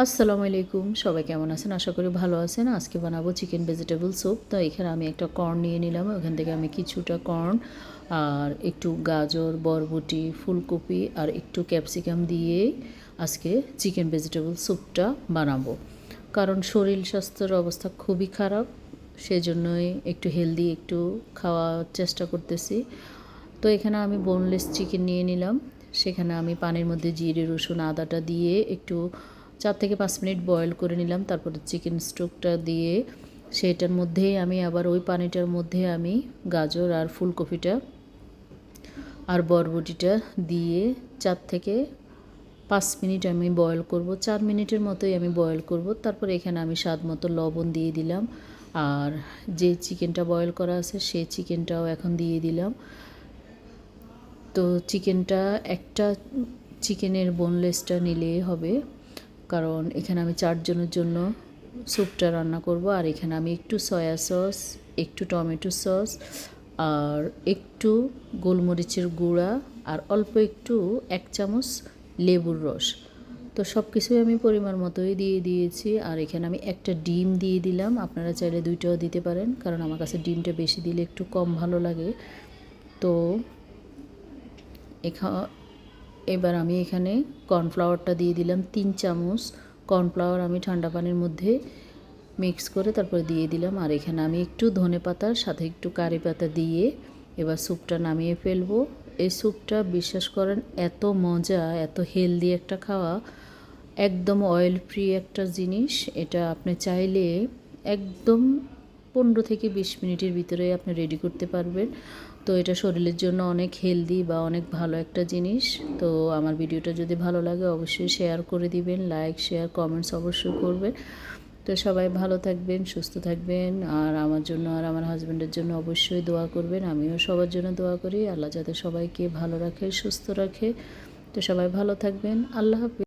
আসসালামু আলাইকুম, সবাই কেমন আছেন? আশা করি ভালো আছেন। আজকে বানাবো চিকেন ভেজিটেবল স্যুপ। তো এখানে আমি একটা কর্ন নিয়ে নিলাম। ওখান থেকে আমি কিছুটা কর্ন আর একটু গাজর, বরবটি, ফুলকপি আর একটু ক্যাপসিকাম দিয়ে আজকে চিকেন ভেজিটেবল স্যুপটা বানাবো। কারণ শরীর স্বাস্থ্যের অবস্থা খুবই খারাপ, সেজন্যই একটু হেলদি একটু খাওয়ার চেষ্টা করতেছি। তো এখানে আমি বোনলেস চিকেন নিয়ে নিলাম। সেখানে আমি পানির মধ্যে জিরে, রসুন, আদাটা দিয়ে একটু 4 থেকে 5 মিনিট বয়েল করে নিলাম। তারপরে চিকেন স্টকটা দিয়ে সেটার মধ্যেই আমি আবার ওই পানিটার মধ্যে আমি গাজর আর ফুলকপিটা আর বরবটিটা দিয়ে 4 থেকে 5 মিনিট আমি বয়েল করব। 4 মিনিটের মতোই আমি বয়েল করব। তারপরে এখানে আমি স্বাদ মতো লবণ দিয়ে দিলাম। আর যে চিকেনটা বয়েল করা আছে সেই চিকেনটাও এখন দিয়ে দিলাম। তো চিকেনটা একটা চিকেনের বোনলেসটা নিলেই হবে, কারণ এখানে আমি 4 জনের জন্য স্যুপটা রান্না করব। আর এখানে আমি একটু সয়া সস, একটু টমেটো সস আর একটু গোলমরিচের গুঁড়া আর অল্প একটু 1 চামচ লেবুর রস, তো সব কিছুই আমি পরিমাণ মতোই দিয়ে দিয়েছি। আর এখানে আমি একটা ডিম দিয়ে দিলাম। আপনারা চাইলে 2টাও দিতে পারেন, কারণ আমার কাছে ডিমটা বেশি দিলে একটু কম ভালো লাগে। তো এবার আমি এখানে কর্নফ্লাওয়ারটা দিয়ে দিলাম 3 চামচ। কর্নফ্লাওয়ার আমি ঠান্ডা পানির মধ্যে মিক্স করে তারপরে দিয়ে দিলাম। আর এখানে আমি একটু ধনেপাতার সাথে একটু কারি পাতা দিয়ে এবার স্যুপটা নামিয়ে ফেলবো। এই স্যুপটা বিশ্বাস করেন এত মজা, এত হেলদি একটা খাওয়া, একদম অয়েল ফ্রি একটা জিনিস। এটা আপনি চাইলে একদম 15 থেকে 20 মিনিটের ভিতরে আপনি রেডি করতে পারবেন। তো এটা শরীরের জন্য অনেক হেলদি বা অনেক ভালো একটা জিনিস। তো আমার ভিডিওটা যদি ভালো লাগে অবশ্যই শেয়ার করে দিবেন, লাইক, শেয়ার, কমেন্টস অবশ্যই করবেন। তো সবাই ভালো থাকবেন, সুস্থ থাকবেন, আর আমার জন্য আর আমার হাজব্যান্ডের জন্য অবশ্যই দোয়া করবেন। আমিও সবার জন্য দোয়া করি, আল্লাহ যাতে সবাইকে ভালো রাখে, সুস্থ রাখে। তো সবাই ভালো থাকবেন। আল্লাহ হাফেজ।